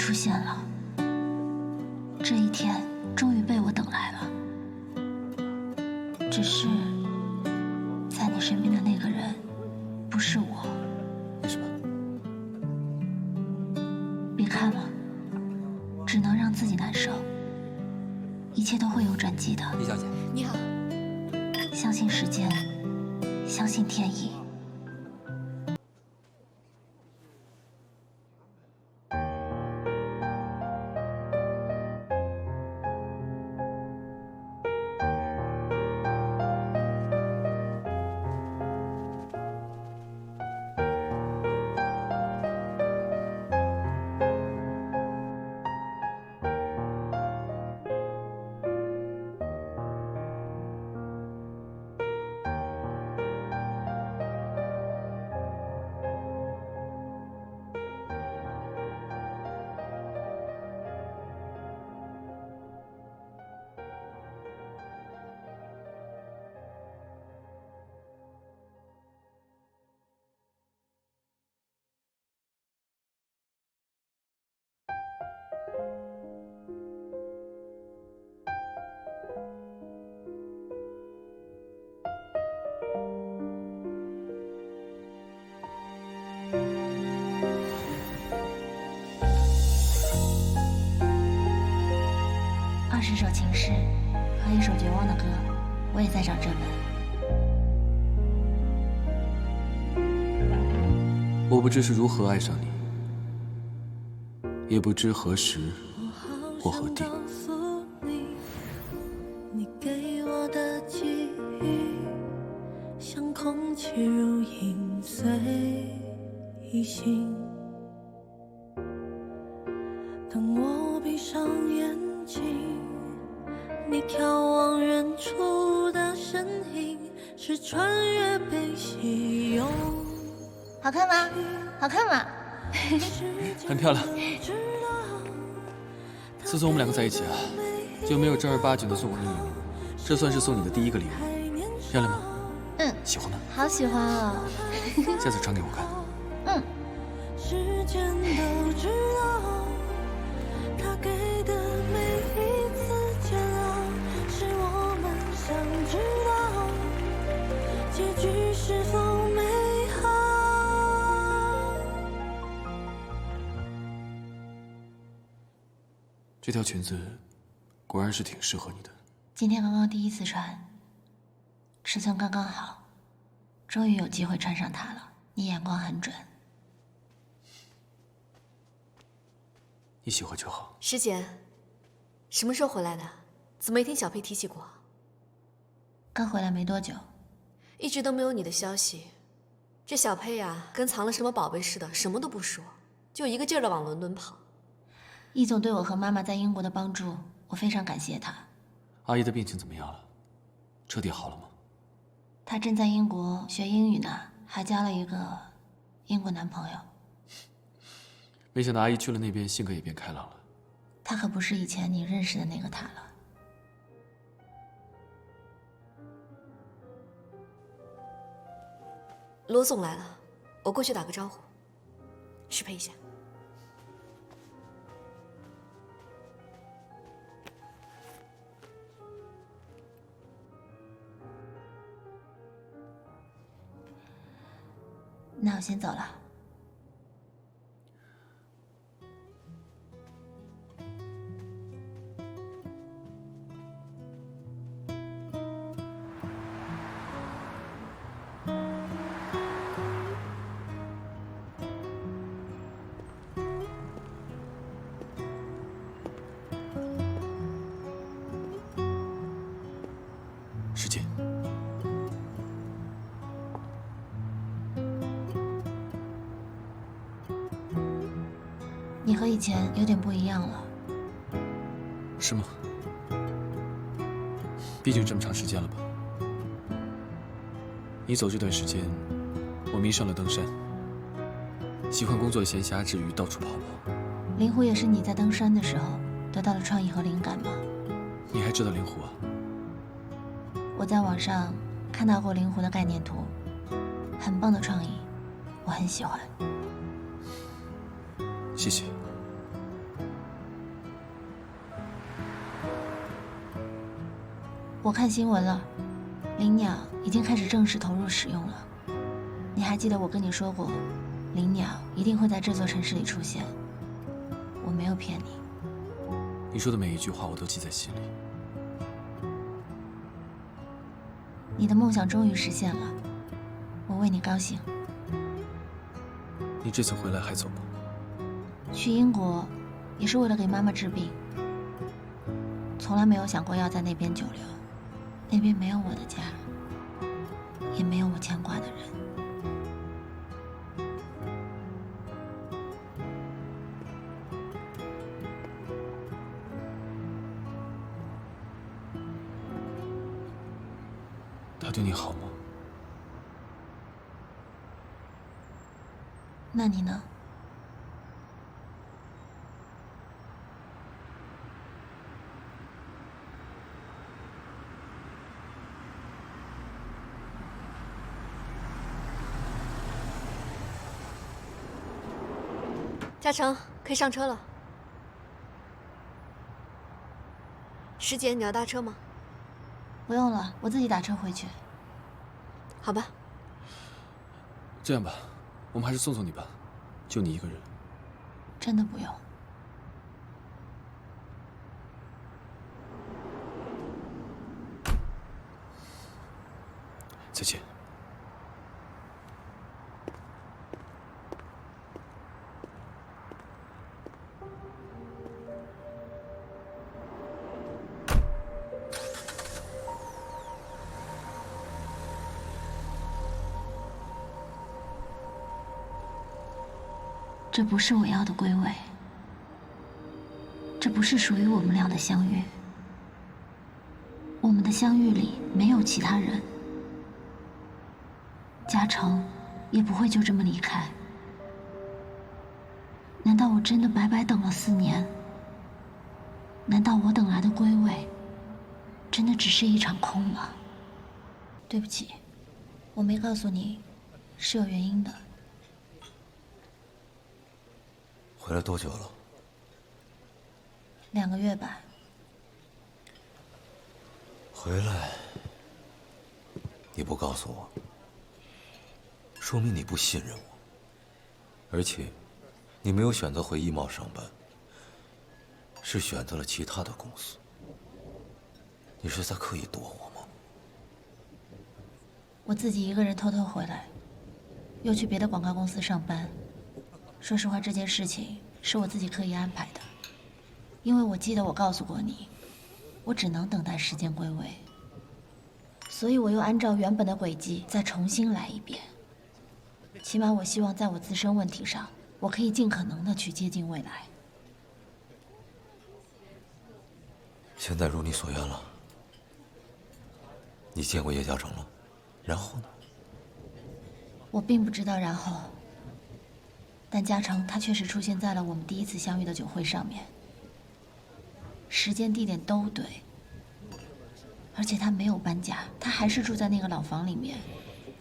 出现了，这一天终于被我等来了。只是，在你身边的那个人，不是我。为什么？别看了，只能让自己难受。一切都会有转机的。李小姐，你好。相信时间，相信天意。20首情诗和1首绝望的歌，我也在找这本。我不知是如何爱上你，也不知何时或何地。你给我的记忆，像空气如影随形。当我闭上眼睛，你眺望远处的身影，是穿越悲喜永。好看吗？好看吗？很漂亮。自从我们2个在一起啊，就没有正儿八经的送过你礼物，这算是送你的第1个礼物。漂亮吗？嗯。喜欢吗？好喜欢哦。下次穿给我看。嗯。时间都知道，他给的每一次煎熬，是我们想知道结局是否美好。这条裙子果然是挺适合你的。今天刚刚第1次穿，尺寸刚刚好，终于有机会穿上它了。你眼光很准。你喜欢就好。师姐，什么时候回来的？怎么没听小佩提起过？刚回来没多久，一直都没有你的消息。这小佩呀，跟藏了什么宝贝似的，什么都不说，就一个劲儿的往伦敦跑。易总对我和妈妈在英国的帮助，我非常感谢他。阿姨的病情怎么样了？彻底好了吗？她正在英国学英语呢，还交了一个英国男朋友。没想到阿姨去了那边，性格也变开朗了。她可不是以前你认识的那个她了。罗总来了，我过去打个招呼，失陪一下。那我先走了。师姐，你和以前有点不一样了。是吗？毕竟这么长时间了吧。你走这段时间，我迷上了登山，喜欢工作闲暇之余到处跑跑。灵狐也是你在登山的时候得到的创意和灵感吗？你还知道灵狐啊？我在网上看到过灵狐的概念图，很棒的创意，我很喜欢。谢谢。我看新闻了，灵鸟已经开始正式投入使用了。你还记得我跟你说过，灵鸟一定会在这座城市里出现，我没有骗你。你说的每一句话我都记在心里。你的梦想终于实现了，我为你高兴。你这次回来还早吗？去英国也是为了给妈妈治病，从来没有想过要在那边久留，那边没有我的家，也没有我牵挂的人。他对你好吗？那你呢？嘉诚，可以上车了。师姐，你要搭车吗？不用了，我自己打车回去。好吧。这样吧，我们还是送你吧，就你一个人。真的不用。再见。这不是我要的归位，这不是属于我们俩的相遇。我们的相遇里没有其他人，嘉诚也不会就这么离开。难道我真的白白等了4年？难道我等来的归位，真的只是一场空吗？对不起，我没告诉你，是有原因的。回来多久了2个月吧。回来，你不告诉我，说明你不信任我，而且你没有选择回易贸上班，是选择了其他的公司。你是在刻意躲我吗？我自己一个人偷偷回来，又去别的广告公司上班。说实话，这件事情是我自己刻意安排的，因为我记得我告诉过你，我只能等待时间归位，所以我又按照原本的轨迹再重新来一遍。起码我希望在我自身问题上，我可以尽可能的去接近未来。现在如你所愿了，你见过叶嘉诚了，然后呢？我并不知道然后，但嘉诚他确实出现在了我们第一次相遇的酒会上面，时间地点都对，而且他没有搬家，他还是住在那个老房里面，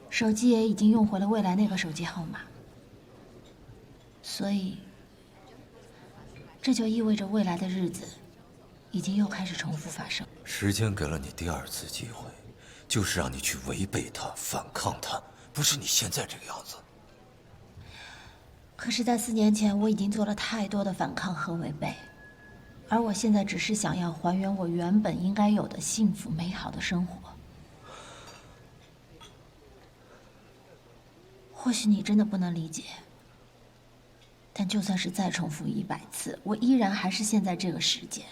手机也已经用回了未来那个手机号码，所以这就意味着未来的日子已经又开始重复发生。时间给了你第2次机会，就是让你去违背它、反抗它，不是你现在这个样子。可是，在4年前，我已经做了太多的反抗和违背，而我现在只是想要还原我原本应该有的幸福美好的生活。或许你真的不能理解，但就算是再重复100次，我依然还是现在这个时间。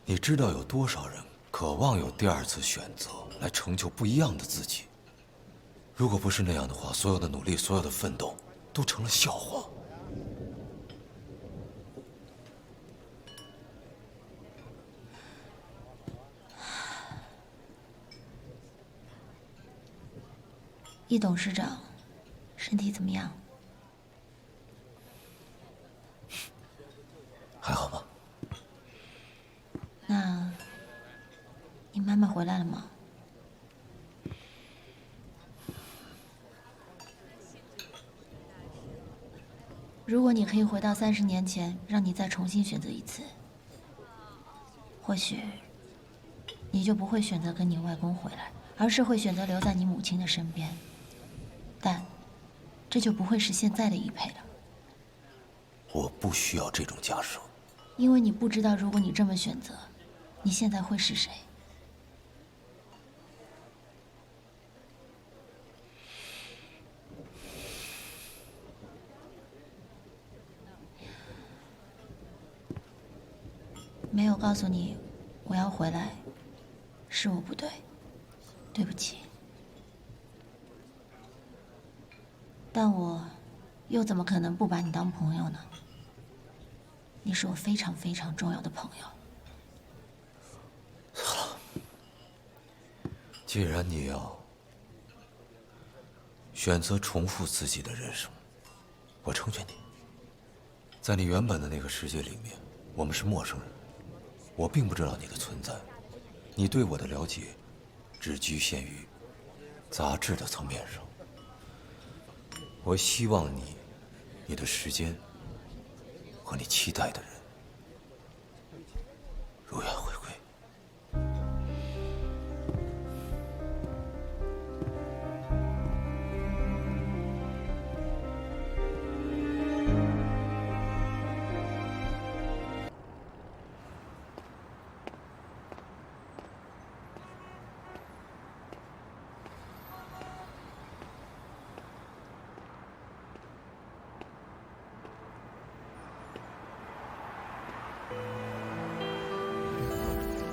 你知道有多少人渴望有第2次选择，来成就不一样的自己？如果不是那样的话，所有的努力，所有的奋斗，都成了笑话。易董事长，身体怎么样？还好吗？那，你妈妈回来了吗？如果你可以回到30年前，让你再重新选择一次，或许你就不会选择跟你外公回来，而是会选择留在你母亲的身边。但这就不会是现在的易佩了。我不需要这种假设，因为你不知道，如果你这么选择，你现在会是谁。没有告诉你我要回来，是我不对，对不起。但我又怎么可能不把你当朋友呢？你是我非常非常重要的朋友。既然你要选择重复自己的人生，我成全你。在你原本的那个世界里面，我们是陌生人，我并不知道你的存在，你对我的了解只局限于杂志的层面上。我希望你的时间和你期待的人如愿回归。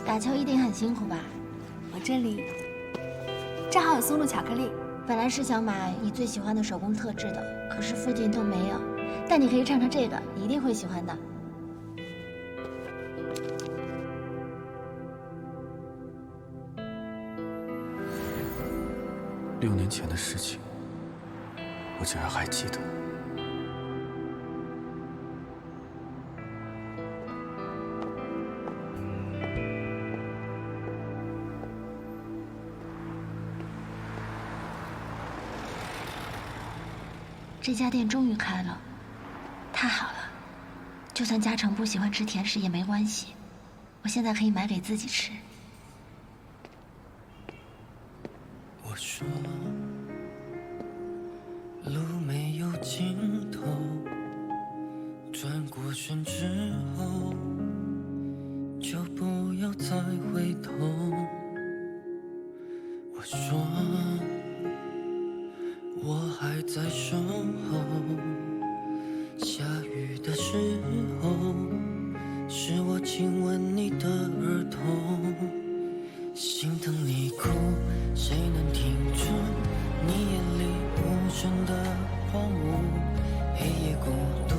打球一定很辛苦吧？我这里正好有松露巧克力。本来是想买你最喜欢的手工特制的，可是附近都没有。但你可以尝尝这个，你一定会喜欢的。6年前的事情，我竟然还记得。这家店终于开了，太好了！就算嘉诚不喜欢吃甜食也没关系，我现在可以买给自己吃。我说，路没有尽头，转过身之后，就不要再回头。我说，我还在守候，下雨的时候，是我亲吻你的额头。心疼你哭，谁能听出你眼里无声的荒芜？黑夜孤独，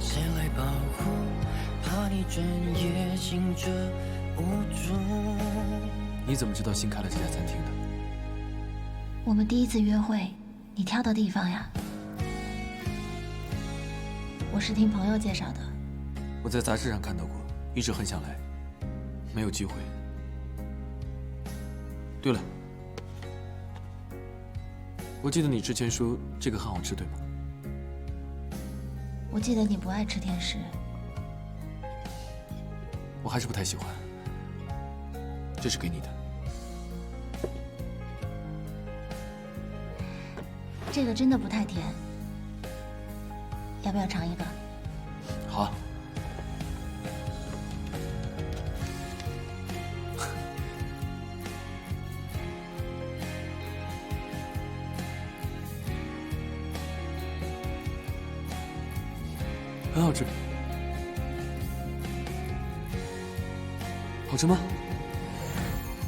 谁来保护？怕你整夜醒着无助。你怎么知道新开了这家餐厅的？我们第一次约会，你挑的地方呀？我是听朋友介绍的。我在杂志上看到过，一直很想来，没有机会。对了，我记得你之前说这个很好吃，对吗？我记得你不爱吃甜食。我还是不太喜欢。这是给你的。这个真的不太甜，要不要尝一个？好啊。很好吃，好吃吗？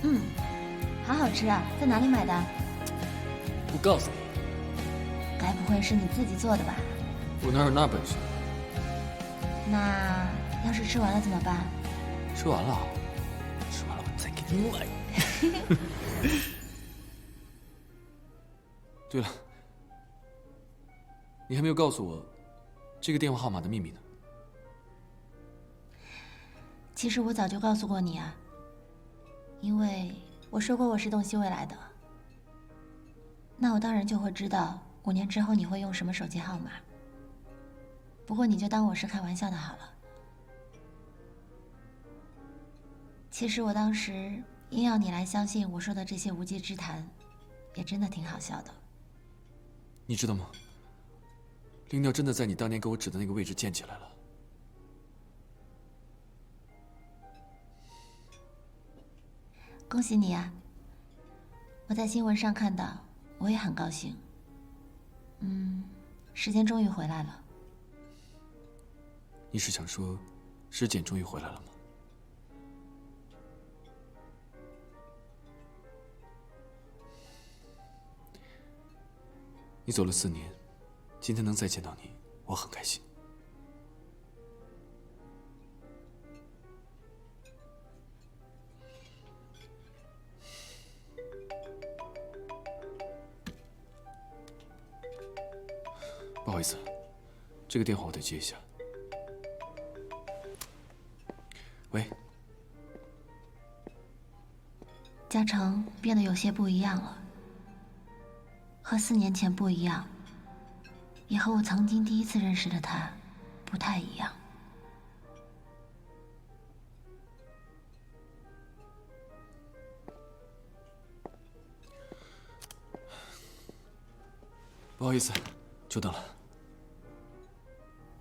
嗯，好好吃啊！在哪里买的？不告诉你，该不会是你自己做的吧？我哪有那本事？那要是吃完了怎么办？吃完了，吃完了我再给你买。对了，你还没有告诉我这个电话号码的秘密呢。其实我早就告诉过你啊，因为我说过我是洞悉未来的，那我当然就会知道5年之后你会用什么手机号码。不过你就当我是开玩笑的好了。其实我当时硬要你来相信我说的这些无稽之谈，也真的挺好笑的。你知道吗？灵鸟真的在你当年给我指的那个位置建起来了。恭喜你啊！我在新闻上看到，我也很高兴。时间终于回来了。你是想说，尸检终于回来了吗？你走了4年，今天能再见到你，我很开心。不好意思，这个电话我得接一下。喂，嘉诚变得有些不一样了，和4年前不一样，也和我曾经第一次认识的他不太一样。不好意思，久等了。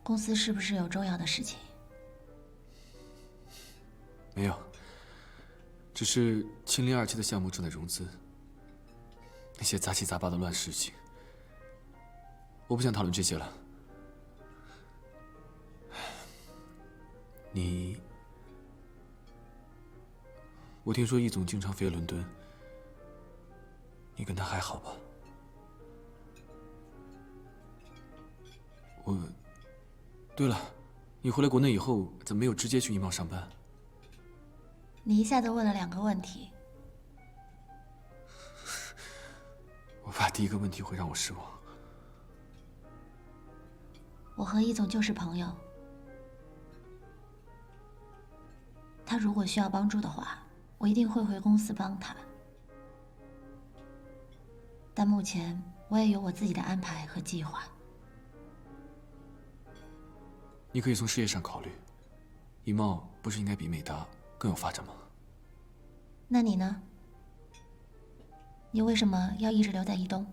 公司是不是有重要的事情？没有，只是青林2期的项目正在融资，那些杂七杂八的乱事情，我不想讨论这些了。我听说易总经常飞伦敦，你跟他还好吧？对了，你回来国内以后怎么没有直接去易贸上班？你一下子问了2个问题。我怕第一个问题会让我失望。我和易总就是朋友，他如果需要帮助的话，我一定会回公司帮他。但目前我也有我自己的安排和计划。你可以从事业上考虑，易贸不是应该比美达更有发展吗？那你呢？你为什么要一直留在伊东？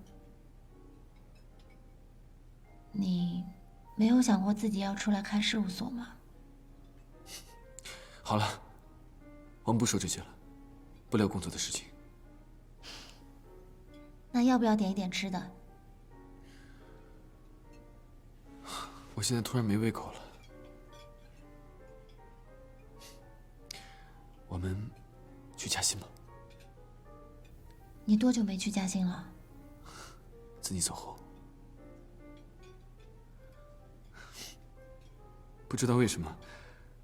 你没有想过自己要出来开事务所吗？好了，我们不说这些了，不聊工作的事情。那要不要点一点吃的？我现在突然没胃口了。我们去嘉兴吧。你多久没去嘉兴了？自你走后。不知道为什么，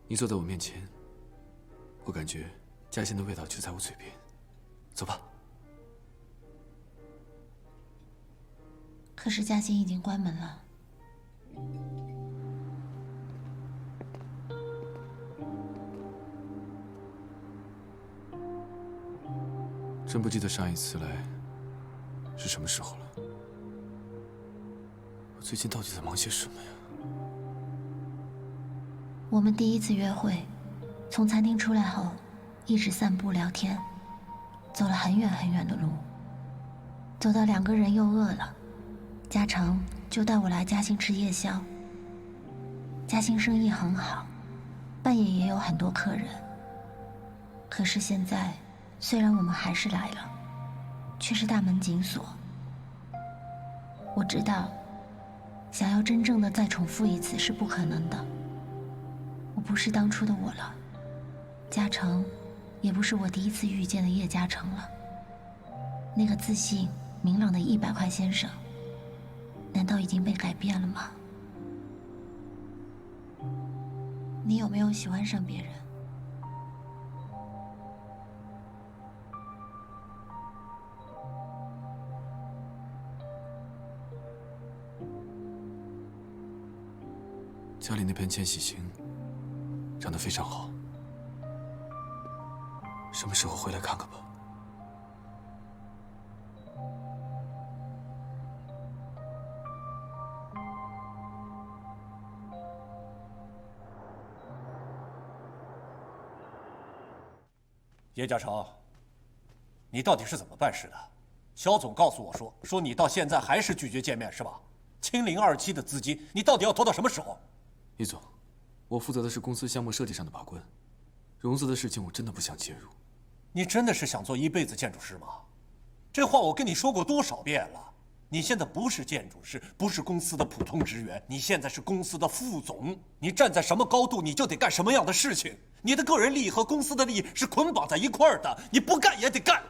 你坐在我面前，我感觉嘉兴的味道就在我嘴边。走吧。可是嘉兴已经关门了。真不记得上一次来是什么时候了。我最近到底在忙些什么呀？我们第一次约会，从餐厅出来后，一直散步聊天，走了很远很远的路，走到2个人又饿了，嘉诚就带我来嘉兴吃夜宵。嘉兴生意很好，半夜也有很多客人。可是现在，虽然我们还是来了，却是大门紧锁。我知道，想要真正的再重复一次是不可能的。我不是当初的我了，嘉诚，也不是我第一次遇见的叶嘉诚了。那个自信、明朗的100块先生，难道已经被改变了吗？你有没有喜欢上别人？家里那盆千禧星长得非常好，什么时候回来看看吧？叶嘉诚，你到底是怎么办事的？肖总告诉我说你到现在还是拒绝见面是吧？清零2期的资金，你到底要拖到什么时候？易总，我负责的是公司项目设计上的把关，融资的事情我真的不想介入。你真的是想做一辈子建筑师吗？这话我跟你说过多少遍了？你现在不是建筑师，不是公司的普通职员，你现在是公司的副总。你站在什么高度，你就得干什么样的事情。你的个人利益和公司的利益是捆绑在一块儿的，你不干也得干。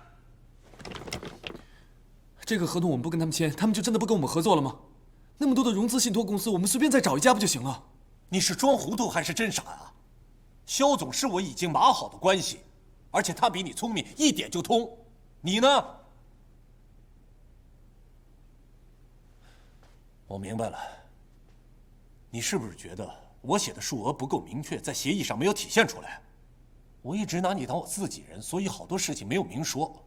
这个合同我们不跟他们签，他们就真的不跟我们合作了吗？那么多的融资信托公司，我们随便再找一家不就行了？你是装糊涂还是真傻啊？肖总是我已经码好的关系，而且他比你聪明，一点就通。你呢？我明白了。你是不是觉得我写的数额不够明确，在协议上没有体现出来？我一直拿你当我自己人，所以好多事情没有明说。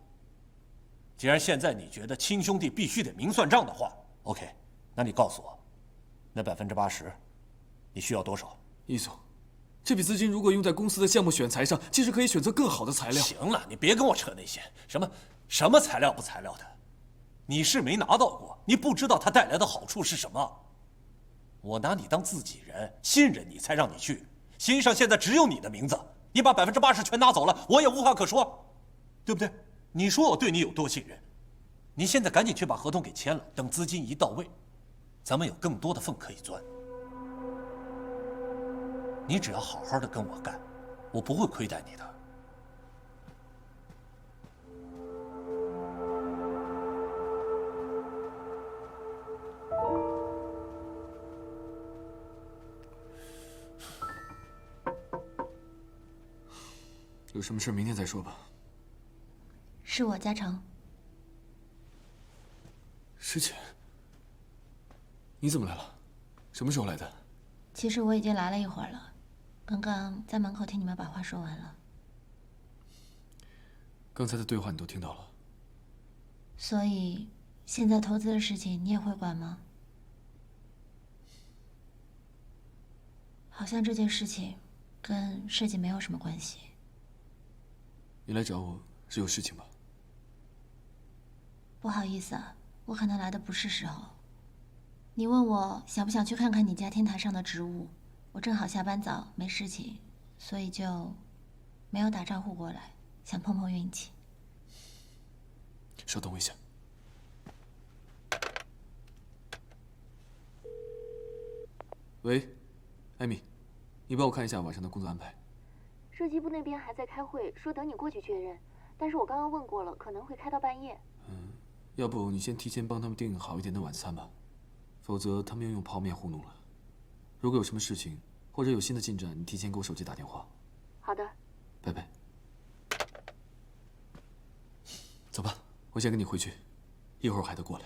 既然现在你觉得亲兄弟必须得明算账的话 ，OK， 那你告诉我，那80%，你需要多少？易总，这笔资金如果用在公司的项目选材上，其实可以选择更好的材料。行了，你别跟我扯那些什么材料不材料的，你是没拿到过，你不知道它带来的好处是什么。我拿你当自己人，信任你才让你去。协议上现在只有你的名字，你把80%全拿走了，我也无话可说，对不对？你说我对你有多信任？你现在赶紧去把合同给签了，等资金一到位，咱们有更多的缝可以钻。你只要好好的跟我干，我不会亏待你的。有什么事明天再说吧。是我，嘉诚。师姐，你怎么来了？什么时候来的？其实我已经来了一会儿了，刚刚在门口听你们把话说完了。刚才的对话你都听到了。所以，现在投资的事情你也会管吗？好像这件事情跟设计没有什么关系。你来找我是有事情吧？不好意思啊，我可能来的不是时候。你问我想不想去看看你家天台上的植物，我正好下班早，没事情，所以就没有打招呼过来，想碰碰运气。稍等我一下。喂，艾米，你帮我看一下晚上的工作安排。设计部那边还在开会，说等你过去确认。但是我刚刚问过了，可能会开到半夜。要不你先提前帮他们订好一点的晚餐吧，否则他们又用泡面糊弄了。如果有什么事情或者有新的进展，你提前给我手机打电话。好的，拜拜。走吧，我先跟你回去，一会儿还得过来。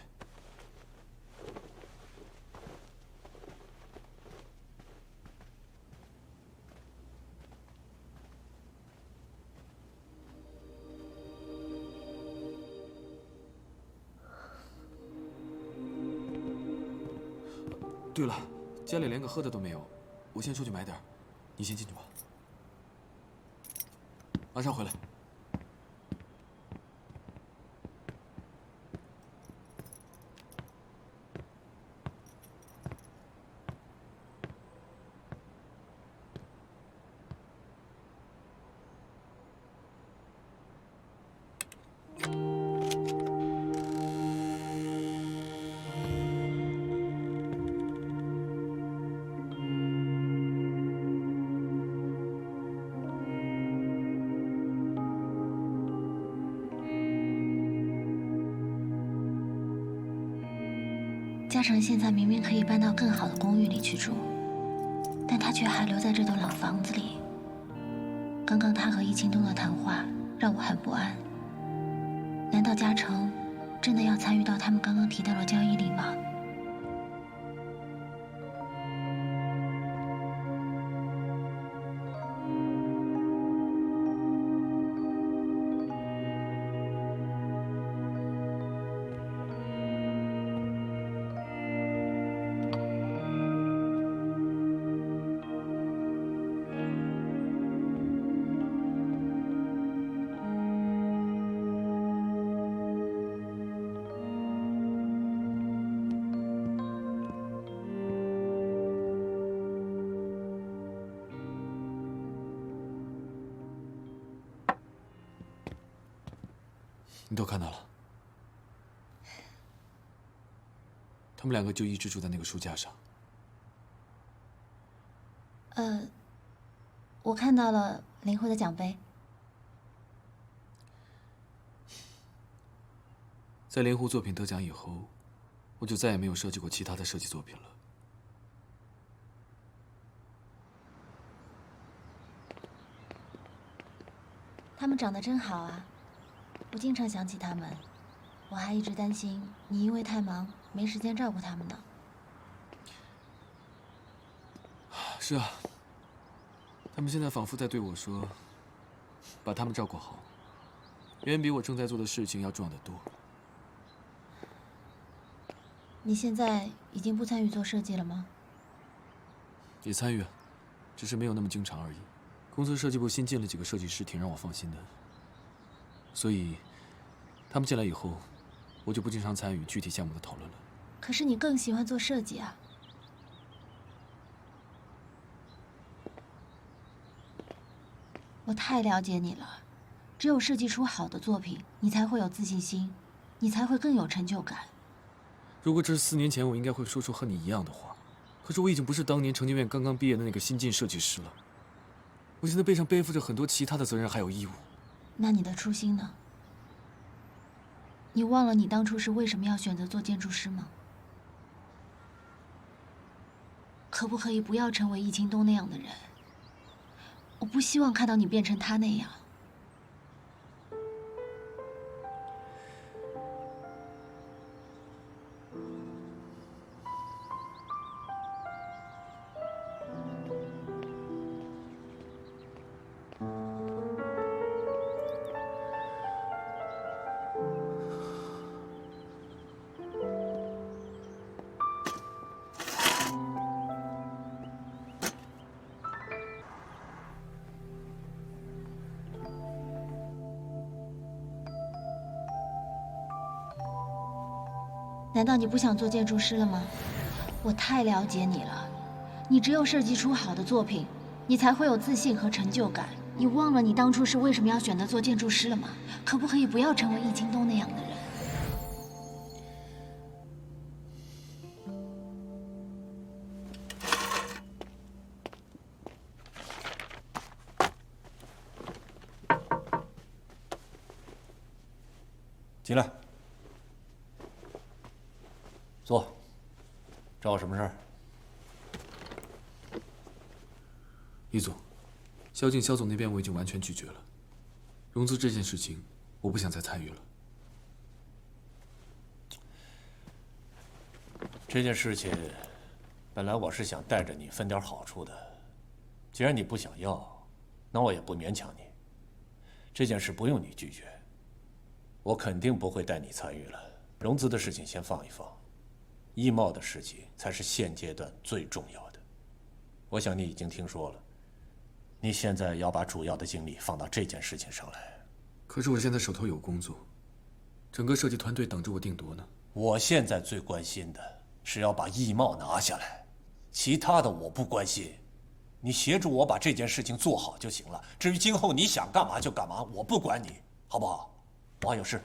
对了，家里连个喝的都没有，我先出去买点，你先进去吧。马上回来。嘉诚现在明明可以搬到更好的公寓里去住，但他却还留在这栋老房子里。刚刚他和易清东的谈话让我很不安。难道嘉诚真的要参与到他们刚刚提到的交易里吗？你都看到了。他们两个就一直住在那个书架上。我看到了林慧的奖杯。在莲湖作品得奖以后，我就再也没有设计过其他的设计作品了。他们长得真好啊，我经常想起他们，我还一直担心你因为太忙没时间照顾他们呢。是啊，他们现在仿佛在对我说，把他们照顾好，远比我正在做的事情要重要的多。你现在已经不参与做设计了吗？也参与啊，只是没有那么经常而已。公司设计部新进了几个设计师，挺让我放心的。所以，他们进来以后，我就不经常参与具体项目的讨论了。可是你更喜欢做设计啊。我太了解你了，只有设计出好的作品，你才会有自信心，你才会更有成就感。如果这是4年前，我应该会说出和你一样的话。可是我已经不是当年成建院刚刚毕业的那个新晋设计师了。我现在背上背负着很多其他的责任还有义务。那你的初心呢？你忘了你当初是为什么要选择做建筑师吗？可不可以不要成为易清东那样的人？我不希望看到你变成他那样。难道你不想做建筑师了吗？我太了解你了，你只有设计出好的作品，你才会有自信和成就感。你忘了你当初是为什么要选择做建筑师了吗？可不可以不要成为易清东那样的人？进来，坐。找我什么事儿？易总，萧静萧总那边我已经完全拒绝了。融资这件事情，我不想再参与了。这件事情，本来我是想带着你分点好处的。既然你不想要，那我也不勉强你。这件事不用你拒绝，我肯定不会带你参与了。融资的事情先放一放，易贸的事情才是现阶段最重要的。我想你已经听说了，你现在要把主要的精力放到这件事情上来。可是我现在手头有工作，整个设计团队等着我定夺呢。我现在最关心的是要把易贸拿下来，其他的我不关心。你协助我把这件事情做好就行了。至于今后你想干嘛就干嘛，我不管你，好不好？我还有事。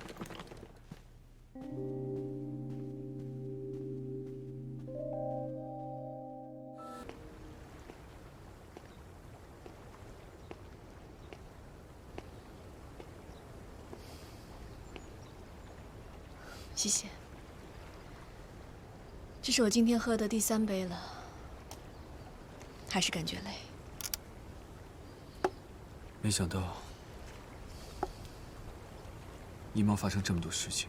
谢谢。这是我今天喝的第3杯了，还是感觉累。没想到易贸发生这么多事情。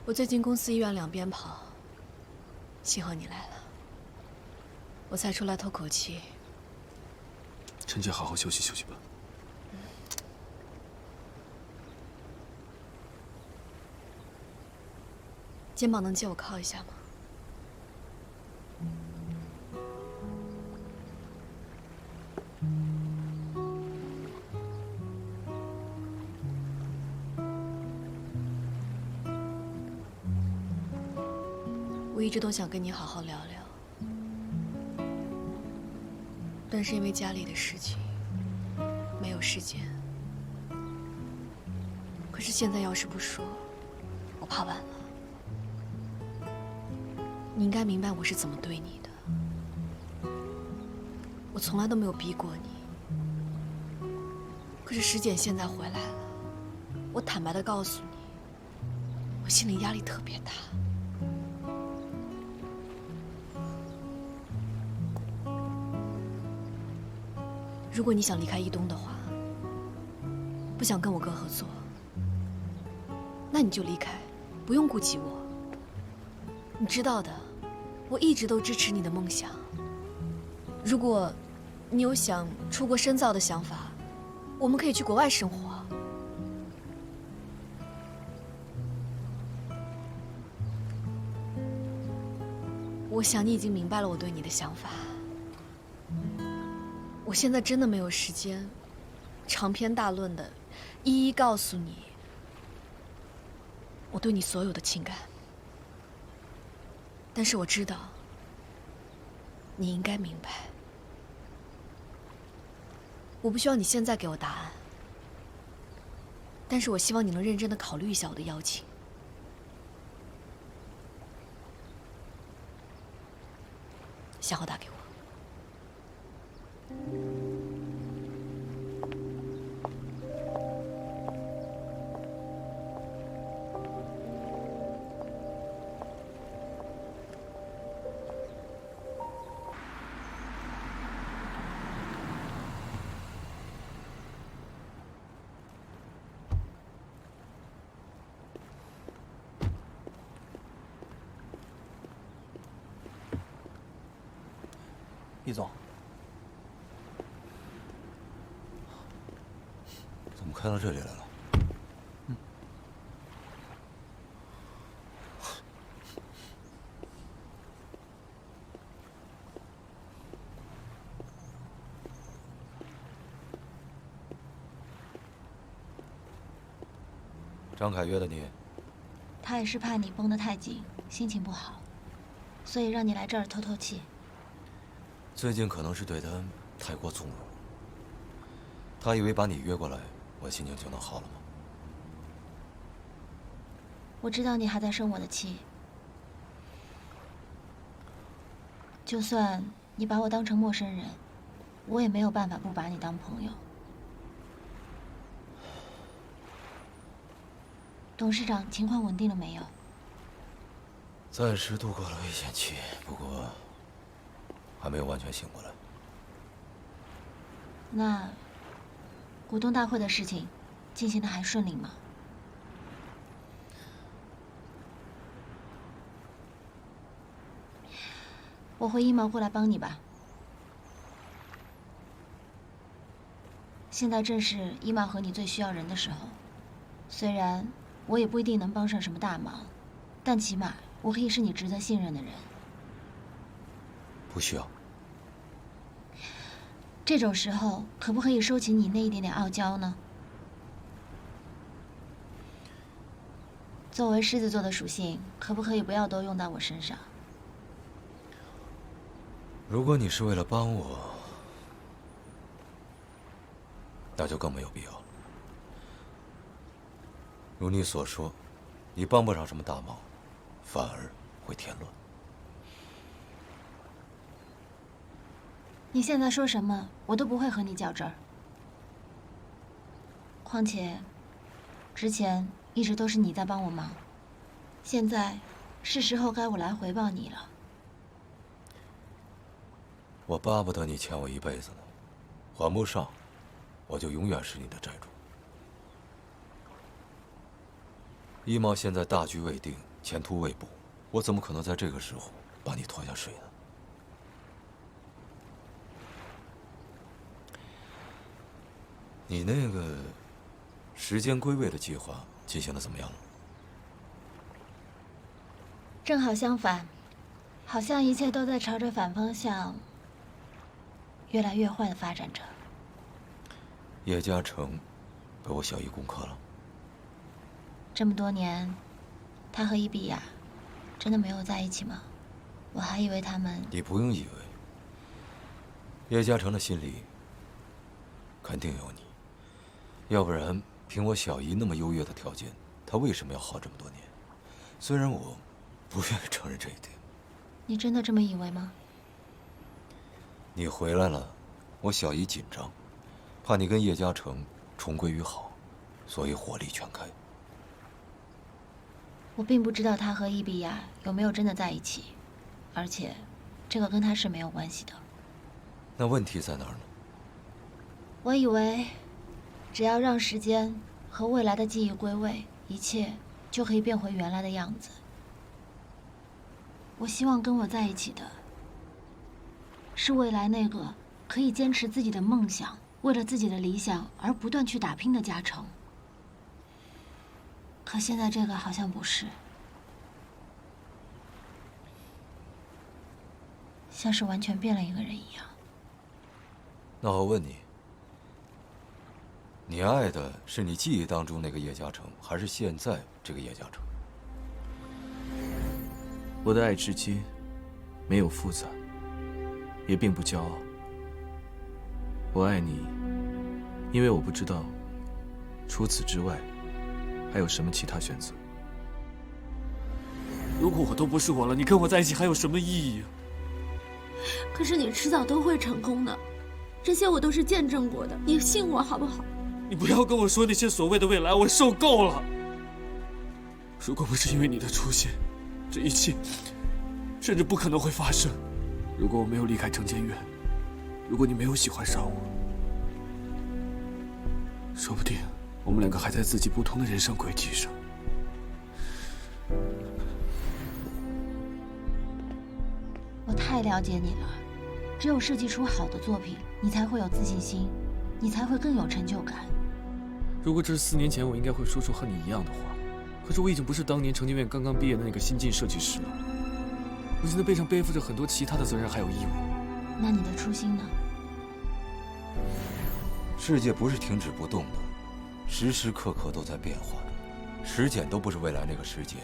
我最近公司医院2边跑，幸好你来了，我才出来透口气。陈姐，好好休息休息吧。肩膀能借我靠一下吗？我一直都想跟你好好聊聊，但是因为家里的事情，没有时间。是现在要是不说，我怕晚了。你应该明白我是怎么对你的。我从来都没有逼过你。可是石简现在回来了，我坦白的告诉你，我心里压力特别大。如果你想离开一东的话，不想跟我哥合作，那你就离开，不用顾及我。你知道的，我一直都支持你的梦想。如果你有想出国深造的想法，我们可以去国外生活。我想你已经明白了我对你的想法。我现在真的没有时间，长篇大论的，一一告诉你我对你所有的情感。但是我知道，你应该明白。我不需要你现在给我答案，但是我希望你能认真的考虑一下我的邀请。想好打给我。易总，怎么开到这里来了？张凯约的你？他也是怕你绷得太紧，心情不好，所以让你来这儿透透气。最近可能是对他太过纵容，他以为把你约过来，我心情就能好了吗？我知道你还在生我的气，就算你把我当成陌生人，我也没有办法不把你当朋友。董事长，情况稳定了没有？暂时度过了危险期，不过还没有完全醒过来。那股东大会的事情进行的还顺利吗？我回一毛过来帮你吧。现在正是一毛和你最需要人的时候，虽然我也不一定能帮上什么大忙，但起码我可以是你值得信任的人。不需要。这种时候，可不可以收起你那一点点傲娇呢？作为狮子座的属性，可不可以不要都用到我身上？如果你是为了帮我，那就更没有必要了。如你所说，你帮不上什么大忙，反而会添乱。你现在说什么，我都不会和你较真儿。况且，之前一直都是你在帮我忙，现在是时候该我来回报你了。我巴不得你欠我一辈子呢，还不上，我就永远是你的债主。一毛现在大局未定，前途未卜，我怎么可能在这个时候把你拖下水呢？你那个时间归位的计划进行的怎么样了？正好相反，好像一切都在朝着反方向越来越坏的发展着。叶嘉诚被我小姨攻克了。这么多年，他和伊比亚真的没有在一起吗？我还以为他们……你不用以为。叶嘉诚的心里肯定有你，要不然凭我小姨那么优越的条件，她为什么要好这么多年？虽然我不愿意承认这一点。你真的这么以为吗？你回来了，我小姨紧张，怕你跟叶嘉诚重归于好，所以火力全开。我并不知道他和伊比亚有没有真的在一起，而且，这个跟他是没有关系的。那问题在哪儿呢？我以为，只要让时间和未来的记忆归位，一切就可以变回原来的样子。我希望跟我在一起的，是未来那个可以坚持自己的梦想，为了自己的理想而不断去打拼的嘉诚。可现在这个好像不是，像是完全变了一个人一样。那我问你，你爱的是你记忆当中那个叶嘉诚，还是现在这个叶嘉诚？我的爱至今没有复杂，也并不骄傲。我爱你，因为我不知道除此之外还有什么其他选择。如果我都不是我了，你跟我在一起还有什么意义啊？可是你迟早都会成功的，这些我都是见证过的，你信我好不好？你不要跟我说那些所谓的未来，我受够了。如果不是因为你的出现，这一切甚至不可能会发生。如果我没有离开城监院，如果你没有喜欢上我，说不定我们两个还在自己不同的人生轨迹上。我太了解你了，只有设计出好的作品，你才会有自信心，你才会更有成就感。如果这是4年前，我应该会说出和你一样的话。可是我已经不是当年城监院刚刚毕业的那个新晋设计师了，我现在背上背负着很多其他的责任还有义务。那你的初心呢？世界不是停止不动的，时时刻刻都在变化着，时间都不是未来那个时间。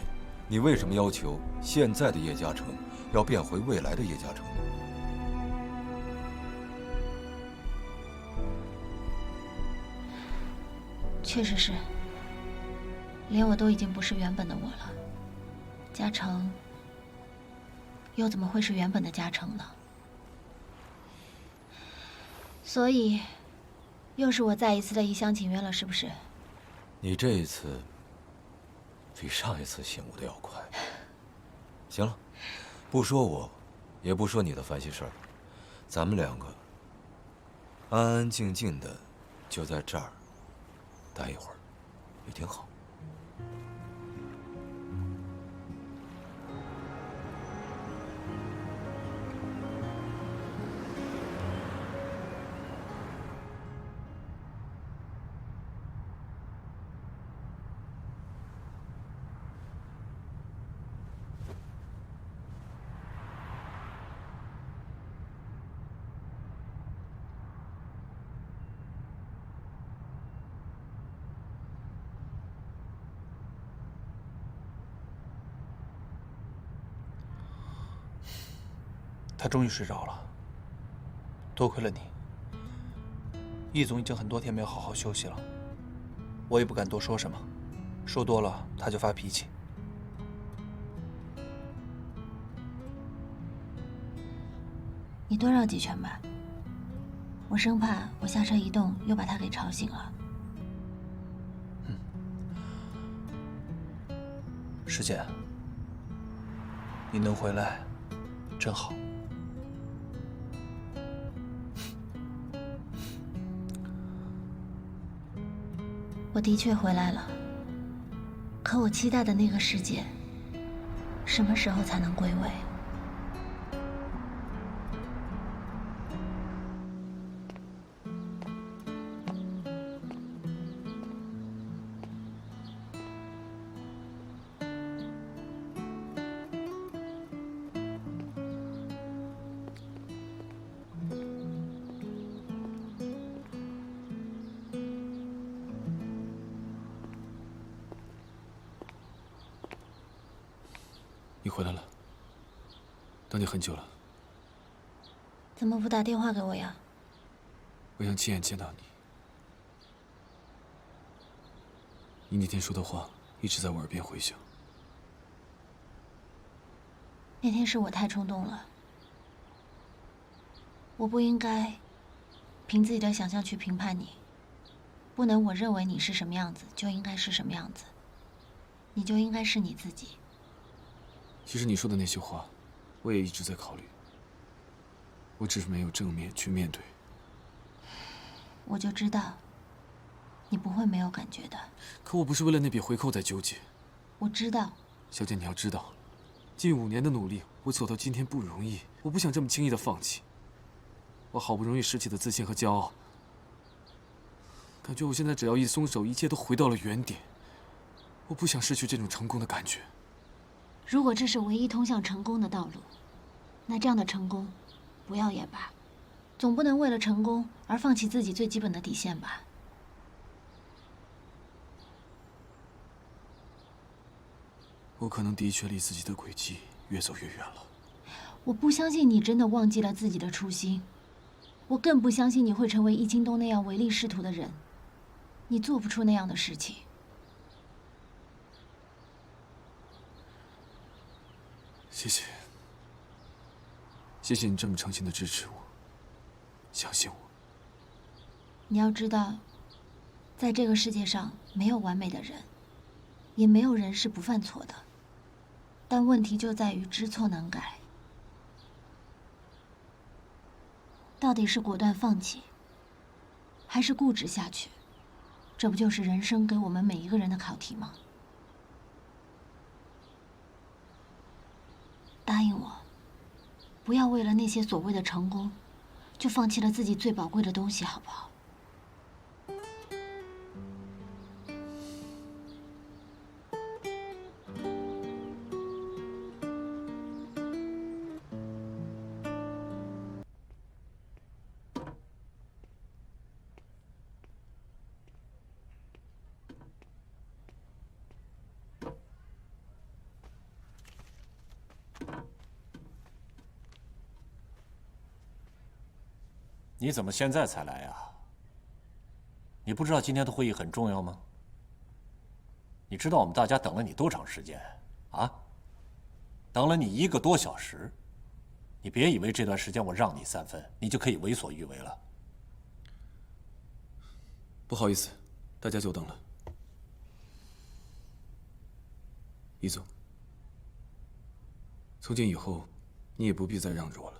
你为什么要求现在的叶嘉诚要变回未来的叶嘉诚呢？确实是，连我都已经不是原本的我了，嘉诚又怎么会是原本的嘉诚呢？所以，又是我再一次的一厢情愿了，是不是？你这一次比上一次醒悟的要快。行了，不说我，也不说你的烦心事儿，咱们两个安安静静的就在这儿待一会儿，也挺好。他终于睡着了，多亏了你。易总已经很多天没有好好休息了，我也不敢多说什么，说多了他就发脾气。你多绕几圈吧，我生怕我下车一动又把他给吵醒了。师姐，你能回来，真好。我的确回来了，可我期待的那个世界，什么时候才能归位？你回来了，等你很久了。怎么不打电话给我呀？我想亲眼见到你。你那天说的话一直在我耳边回响。那天是我太冲动了，我不应该凭自己的想象去评判你，不能我认为你是什么样子就应该是什么样子，你就应该是你自己。其实你说的那些话，我也一直在考虑，我只是没有正面去面对。我就知道，你不会没有感觉的。可我不是为了那笔回扣在纠结。我知道。小姐，你要知道，近5年的努力，我走到今天不容易，我不想这么轻易的放弃。我好不容易拾起的自信和骄傲，感觉我现在只要一松手，一切都回到了原点。我不想失去这种成功的感觉。如果这是唯一通向成功的道路，那这样的成功，不要也罢。总不能为了成功而放弃自己最基本的底线吧？我可能的确离自己的轨迹越走越远了。我不相信你真的忘记了自己的初心，我更不相信你会成为易京东那样唯利是图的人。你做不出那样的事情。谢谢，谢谢你这么诚心的支持我，相信我。你要知道，在这个世界上没有完美的人，也没有人是不犯错的，但问题就在于知错能改。到底是果断放弃，还是固执下去？这不就是人生给我们每一个人的考题吗？答应我，不要为了那些所谓的成功，就放弃了自己最宝贵的东西，好不好？你怎么现在才来呀？你不知道今天的会议很重要吗？你知道我们大家等了你多长时间啊？等了你1个多小时。你别以为这段时间我让你3分，你就可以为所欲为了。不好意思，大家久等了。易总，从今以后，你也不必再让着我了。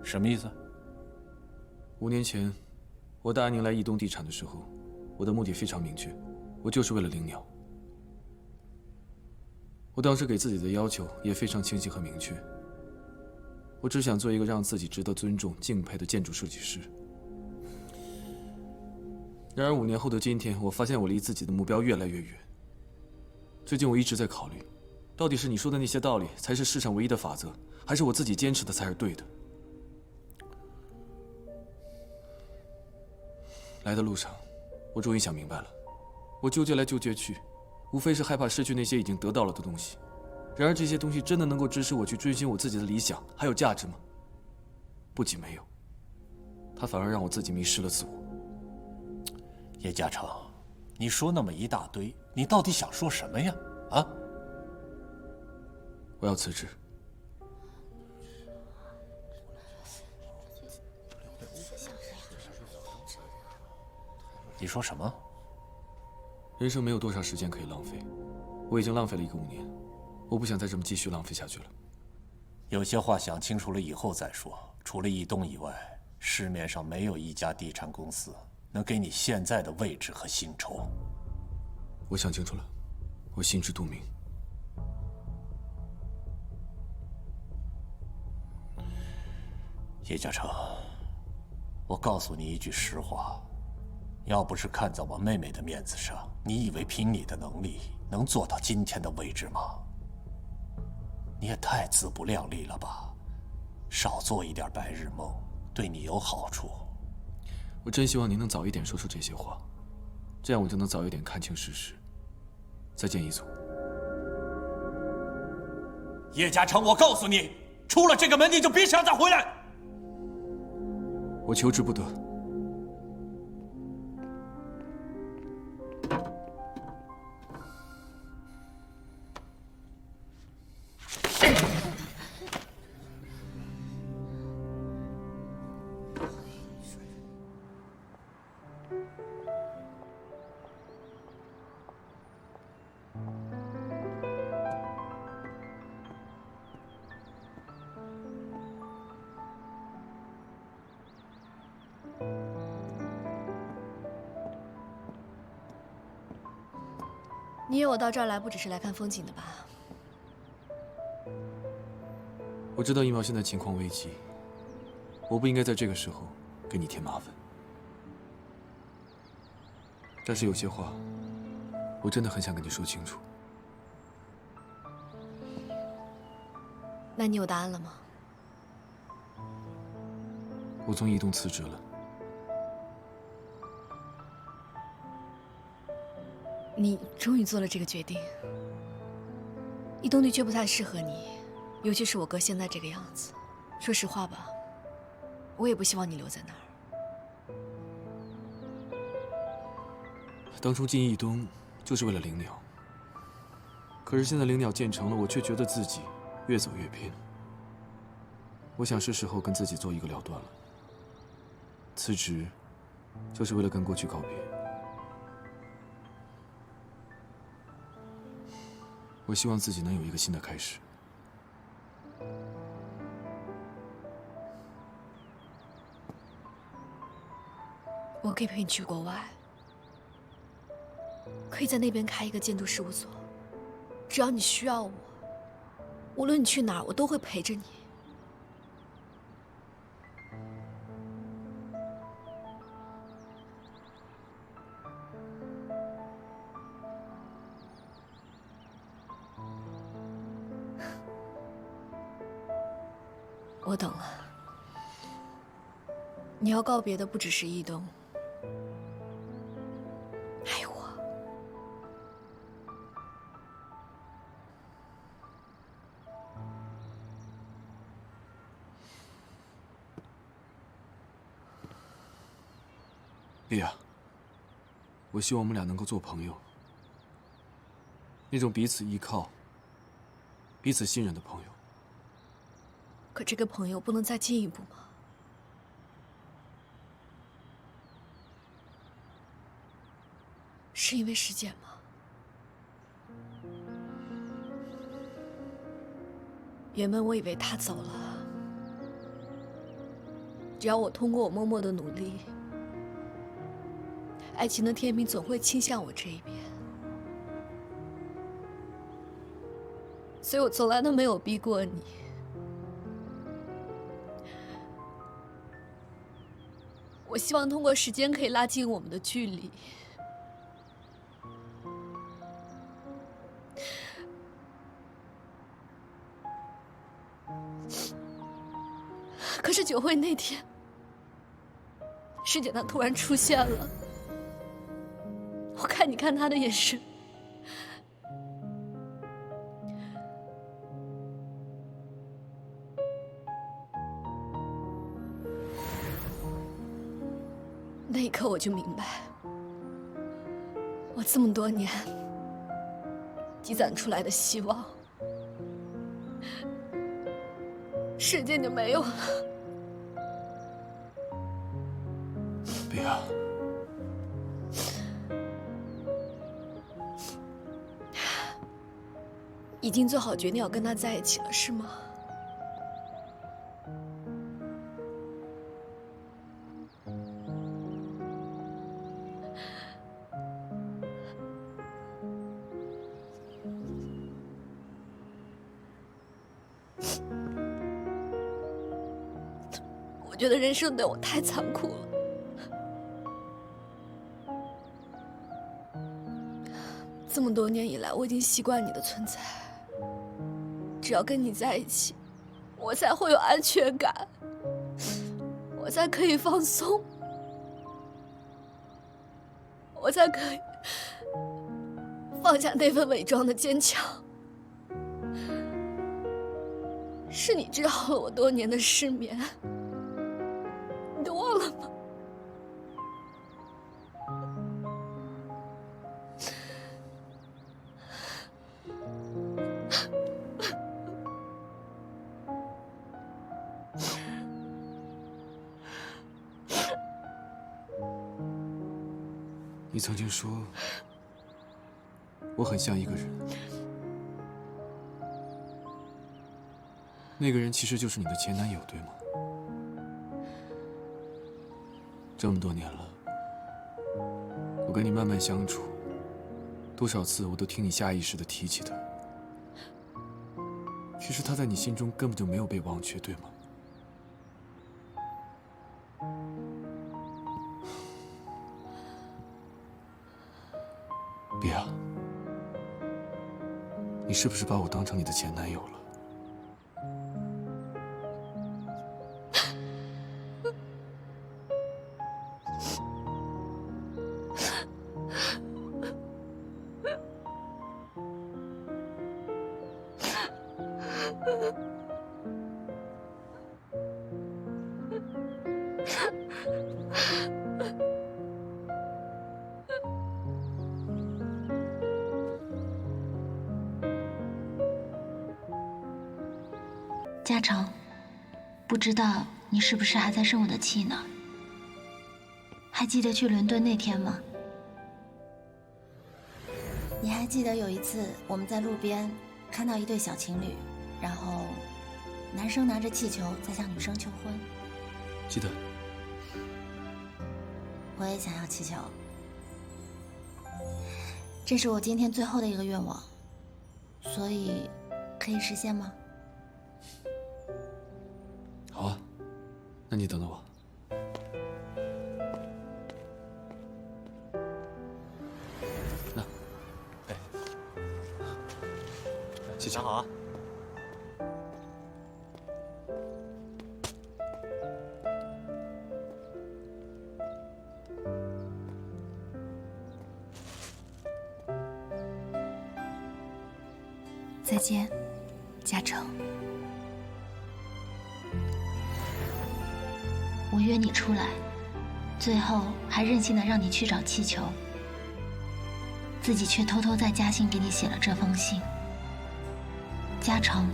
什么意思？5年前，我答应您来易东地产的时候，我的目的非常明确，我就是为了灵鸟。我当时给自己的要求也非常清晰和明确，我只想做一个让自己值得尊重、敬佩的建筑设计师。然而5年后的今天，我发现我离自己的目标越来越远。最近我一直在考虑，到底是你说的那些道理才是世上唯一的法则，还是我自己坚持的才是对的？来的路上，我终于想明白了，我纠结来纠结去，无非是害怕失去那些已经得到了的东西。然而这些东西真的能够支持我去追寻我自己的理想还有价值吗？不仅没有，它反而让我自己迷失了自我。叶嘉诚，你说那么一大堆，你到底想说什么呀？啊？我要辞职。你说什么？人生没有多少时间可以浪费，我已经浪费了1个5年，我不想再这么继续浪费下去了。有些话想清楚了以后再说。除了易东以外，市面上没有一家地产公司能给你现在的位置和薪酬。我想清楚了，我心知肚明。叶嘉诚，我告诉你一句实话。要不是看在我妹妹的面子上，你以为凭你的能力能做到今天的位置吗？你也太自不量力了吧！少做一点白日梦，对你有好处。我真希望您能早一点说出这些话，这样我就能早一点看清事实。再见，易总。叶嘉诚，我告诉你，出了这个门你就别想再回来。我求之不得。你约我到这儿来，不只是来看风景的吧？我知道一毛现在情况危急，我不应该在这个时候给你添麻烦。但是有些话，我真的很想跟你说清楚。那你有答案了吗？我从移动辞职了。你终于做了这个决定。移动的确不太适合你，尤其是我哥现在这个样子。说实话吧，我也不希望你留在那儿。当初进义东就是为了灵鸟，可是现在灵鸟建成了，我却觉得自己越走越偏。我想是时候跟自己做一个了断了。辞职，就是为了跟过去告别。我希望自己能有一个新的开始。我可以陪你去国外，可以在那边开一个建筑事务所。只要你需要我，无论你去哪儿，我都会陪着你。我懂了，你要告别的不只是义东，还有我。莉亚，我希望我们俩能够做朋友，那种彼此依靠、彼此信任的朋友。可这个朋友不能再进一步吗？是因为时间吗？原本我以为他走了，只要我通过我默默的努力，爱情的天平总会倾向我这一边。所以我从来都没有逼过你。我希望通过时间可以拉近我们的距离。可是酒会那天，师姐她突然出现了，我看你看她的眼神，那一刻我就明白，我这么多年积攒出来的希望，瞬间就没有了。莉亚，已经做好决定要跟他在一起了，是吗？我觉得人生对我太残酷了。这么多年以来，我已经习惯你的存在。只要跟你在一起，我才会有安全感，我才可以放松，我才可以放下那份伪装的坚强。是你治好了我多年的失眠，你都忘了吗？你曾经说我很像一个人，那个人其实就是你的前男友，对吗？这么多年了，我跟你慢慢相处，多少次我都听你下意识地提起他。其实他在你心中根本就没有被忘却，对吗？别啊！你是不是把我当成你的前男友了？嘉诚，不知道你是不是还在生我的气呢？还记得去伦敦那天吗？你还记得有一次我们在路边看到一对小情侣，然后男生拿着气球在向女生求婚？记得。我也想要气球，这是我今天最后的一个愿望，所以可以实现吗？好啊，那你等等我。那，哎，谢谢。拿好啊。再见，嘉诚。我约你出来，最后还任性的让你去找气球，自己却偷偷在家信给你写了这封信。嘉诚，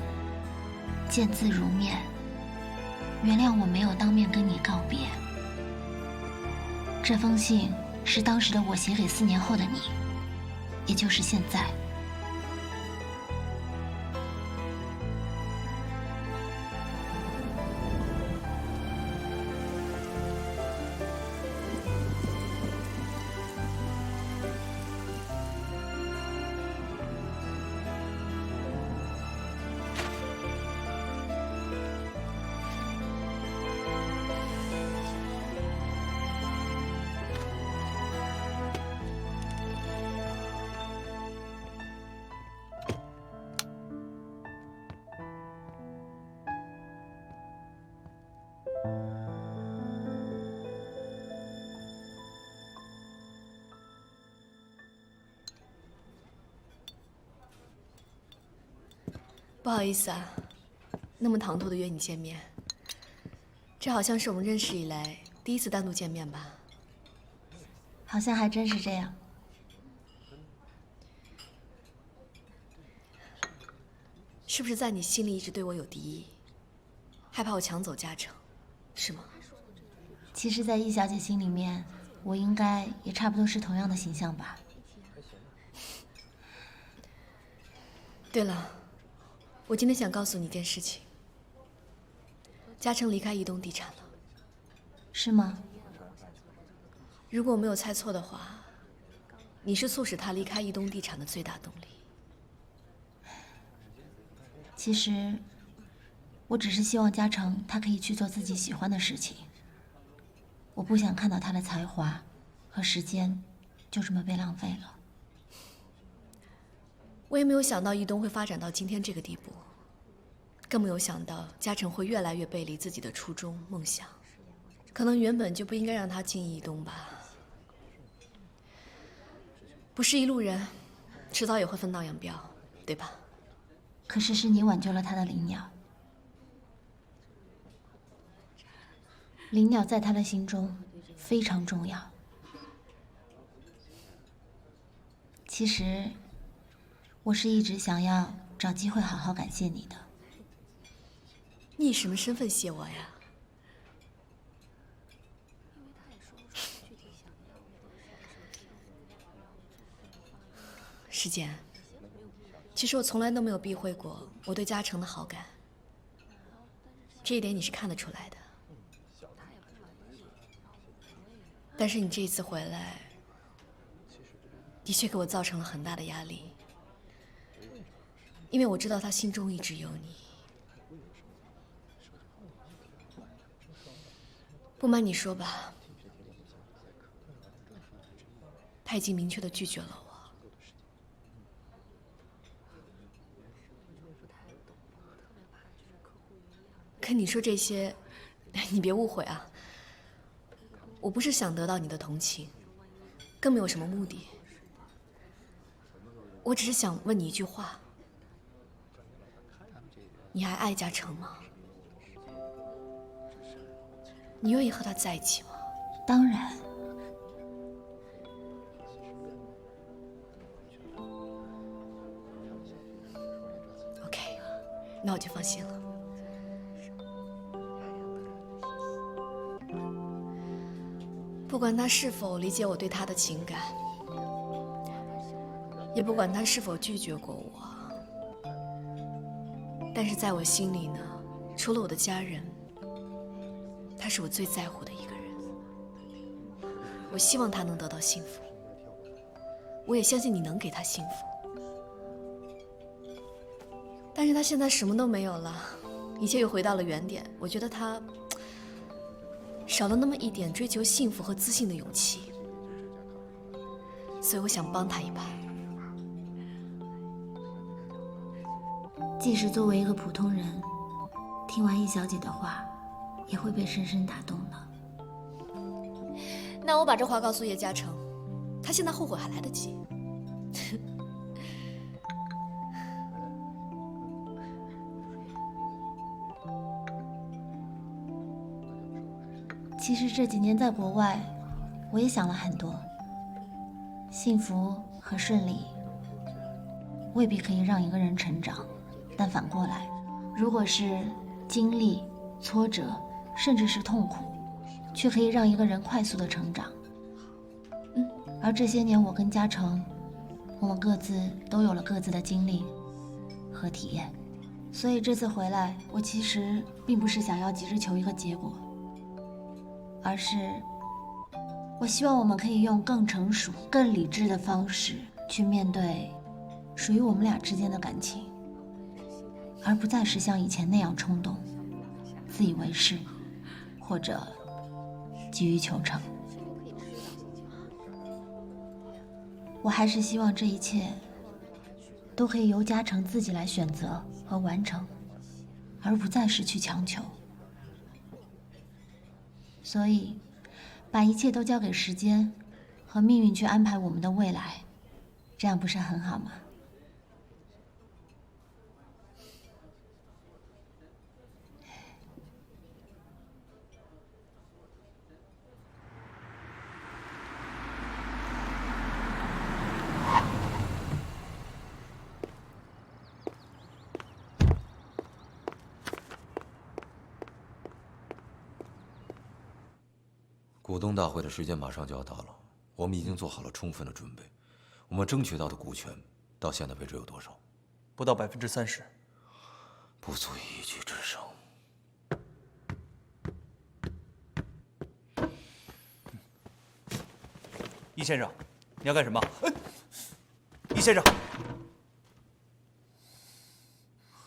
见字如面，原谅我没有当面跟你告别。这封信是当时的我写给4年后的你，也就是现在。不好意思啊，那么唐突的约你见面，这好像是我们认识以来第一次单独见面吧？好像还真是这样。是不是在你心里一直对我有敌意，害怕我抢走嘉诚，是吗？其实，在易小姐心里面，我应该也差不多是同样的形象吧。对了，我今天想告诉你一件事情，嘉诚离开移动地产了。是吗？如果我没有猜错的话，你是促使他离开移动地产的最大动力。其实，我只是希望嘉诚他可以去做自己喜欢的事情。我不想看到他的才华和时间就这么被浪费了。我也没有想到易东会发展到今天这个地步，更没有想到嘉诚会越来越背离自己的初衷梦想。可能原本就不应该让他进易东吧。不是一路人，迟早也会分道扬镳，对吧？可是是你挽救了他的灵鸟，灵鸟在他的心中非常重要。其实，我是一直想要找机会好好感谢你的。你以什么身份谢我呀？世简，其实我从来都没有避讳过我对嘉诚的好感，这一点你是看得出来的。但是你这一次回来，的确给我造成了很大的压力，因为我知道他心中一直有你。不瞒你说吧，他已经明确地拒绝了我。跟你说这些，你别误会啊。我不是想得到你的同情，更没有什么目的。我只是想问你一句话：你还爱嘉诚吗？你愿意和他在一起吗？当然。OK， 那我就放心了。不管他是否理解我对他的情感，也不管他是否拒绝过我，但是在我心里呢，除了我的家人，他是我最在乎的一个人。我希望他能得到幸福，我也相信你能给他幸福。但是他现在什么都没有了，一切又回到了原点。我觉得他少了那么一点追求幸福和自信的勇气，所以我想帮他一把。即使作为一个普通人，听完易小姐的话，也会被深深打动的。那我把这话告诉叶嘉诚，他现在后悔还来得及。其实这几年在国外，我也想了很多。幸福和顺利未必可以让一个人成长，但反过来，如果是经历、挫折，甚至是痛苦，却可以让一个人快速的成长。而这些年我跟嘉诚，我们各自都有了各自的经历和体验，所以这次回来，我其实并不是想要急着求一个结果，而是我希望我们可以用更成熟、更理智的方式去面对属于我们俩之间的感情，而不再是像以前那样冲动、自以为是，或者急于求成。我还是希望这一切都可以由嘉诚自己来选择和完成，而不再是去强求。所以，把一切都交给时间和命运去安排我们的未来，这样不是很好吗？股东大会的时间马上就要到了，我们已经做好了充分的准备。我们争取到的股权，到现在为止有多少？不到30%，不足以一举制胜。易先生，你要干什么？易先生，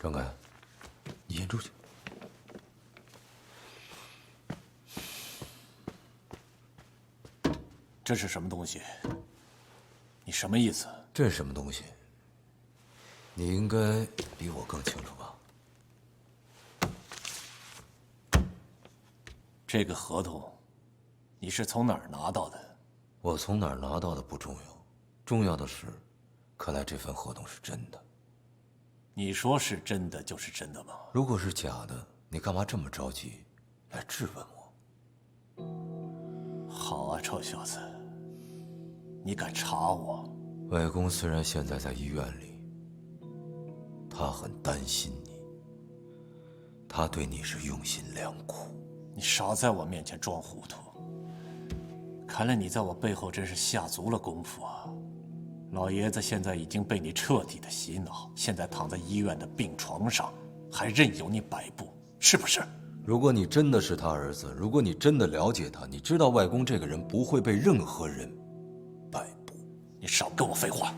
张开，你先出去。这是什么东西？你什么意思？这是什么东西？你应该比我更清楚吧？这个合同，你是从哪儿拿到的？我从哪儿拿到的不重要，重要的是，看来这份合同是真的。你说是真的就是真的吗？如果是假的，你干嘛这么着急来质问我？好啊，臭小子，你敢查我？外公虽然现在在医院里，他很担心你，他对你是用心良苦。你少在我面前装糊涂！看来你在我背后真是下足了功夫啊！老爷子现在已经被你彻底的洗脑，现在躺在医院的病床上，还任由你摆布，是不是？如果你真的是他儿子，如果你真的了解他，你知道外公这个人不会被任何人摆布。你少跟我废话。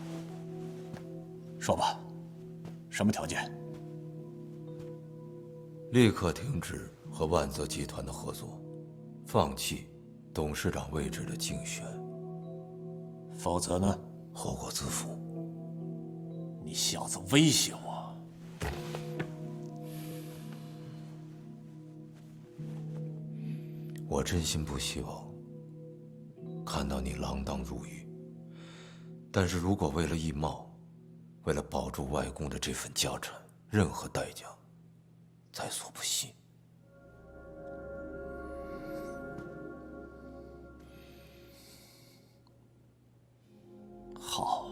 说吧，什么条件？立刻停止和万泽集团的合作，放弃董事长位置的竞选，否则呢？后果自负。你小子威胁我！我真心不希望看到你锒铛入狱，但是如果为了易茂，为了保住外公的这份家产，任何代价在所不惜。好。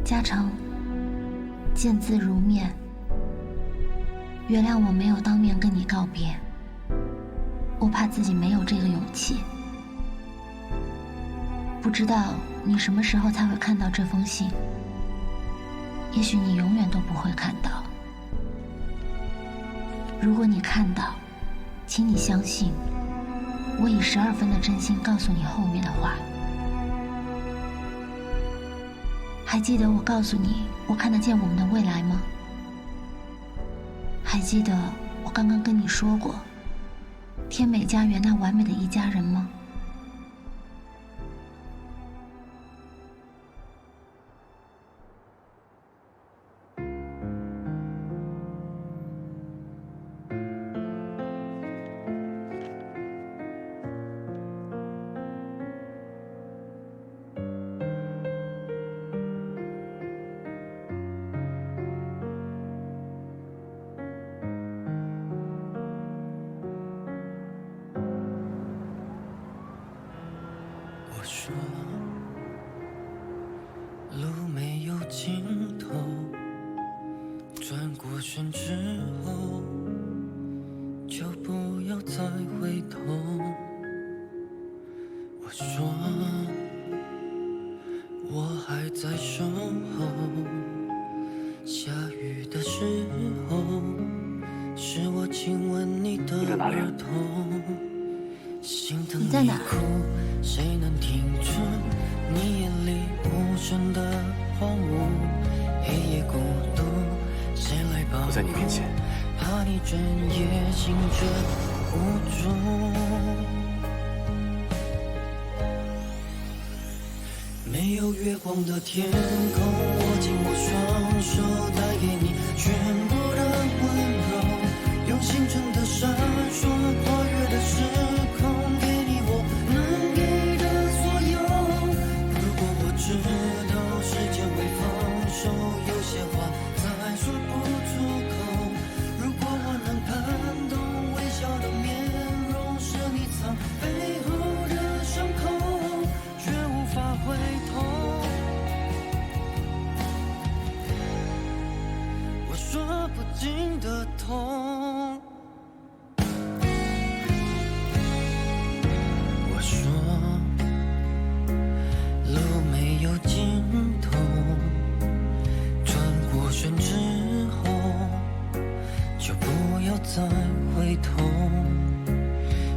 嘉诚，见字如面，原谅我没有当面跟你告别，我怕自己没有这个勇气。不知道你什么时候才会看到这封信，也许你永远都不会看到。如果你看到，请你相信，我以12分的真心告诉你后面的话。还记得我告诉你，我看得见我们的未来吗？还记得我刚刚跟你说过，天美家园那完美的一家人吗？我说，路没有尽头，转过身之后，就不要再回头。我说，我还在守候，下雨的时候，是我亲吻你的额头。心疼你哭，谁能听出你眼里无声的荒芜？黑夜孤独，谁来保护？我在你面前，怕你整夜醒着无助。没有月光的天空，握紧我双手，带给你全部的温柔，用星辰的闪烁，跨越的时空。的痛，我说路没有尽头，转过身之后就不要再回头，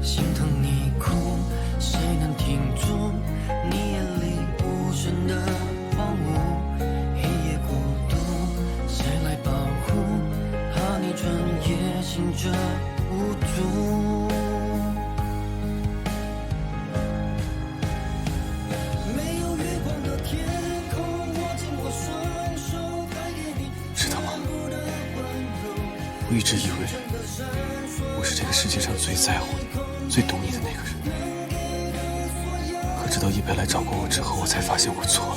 心疼你哭，谁能停住你眼里无声的荒芜？黑夜孤独，谁来保护？怕你整夜醒着无助。没有月光的天空，握紧我双手，带给你知道吗？我一直以为我是这个世界上最在乎你、最懂你的那个人，可直到一白来找过我之后，我才发现我错了。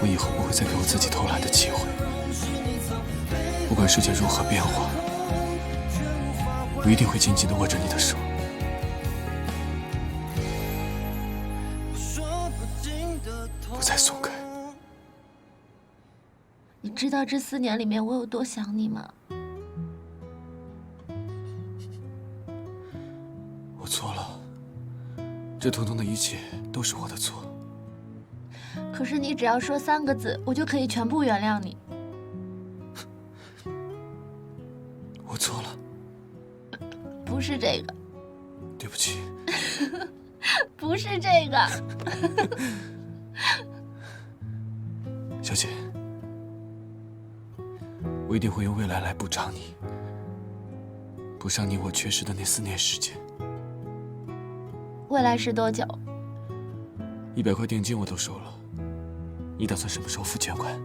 我以后不会再给我自己偷懒的机会。不管世界如何变化，我一定会紧紧地握着你的手。不再松开。你知道这4年里面我有多想你吗？我错了，这统统的一切都是我的错。可是你只要说3个字，我就可以全部原谅你。我错了。不是这个。对不起。不是这个。小姐，我一定会用未来来补偿你，补上你我缺失的那4年时间。未来是多久？100块定金我都收了，你打算什么时候付全款？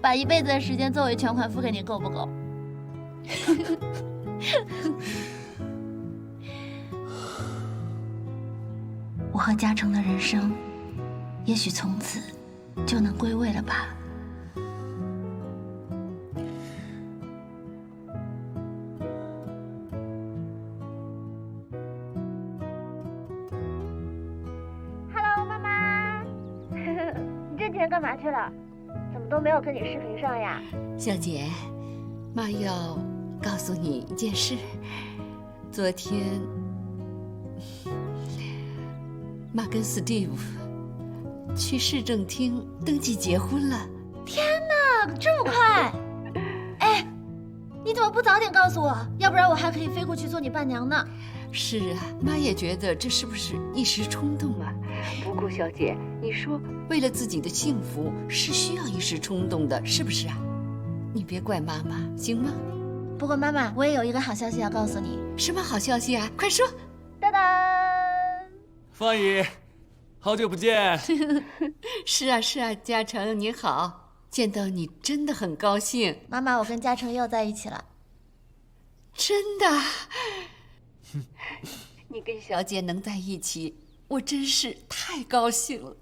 把一辈子的时间作为全款付给你，够不够？我和嘉诚的人生，也许从此就能归位了吧。Hello， 妈妈，你这几天干嘛去了？怎么都没有跟你视频上呀？小姐，妈要告诉你一件事。昨天，妈跟 Steve 去市政厅登记结婚了。天哪，这么快！哎，你怎么不早点告诉我？要不然我还可以飞过去做你伴娘呢。是啊，妈也觉得这是不是一时冲动啊？不过小姐，你说为了自己的幸福是需要一时冲动的，是不是啊？你别怪妈妈，行吗？不过妈妈，我也有一个好消息要告诉你。什么好消息啊？快说！当当，方姨，好久不见。是啊是啊，嘉诚你好，见到你真的很高兴。妈妈，我跟嘉诚又在一起了。真的？你跟小姐能在一起，我真是太高兴了。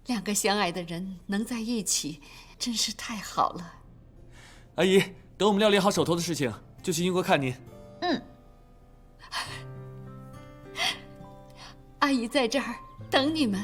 2个相爱的人能在一起，真是太好了。阿姨，等我们料理好手头的事情，就去英国看您。嗯。阿姨在这儿等你们。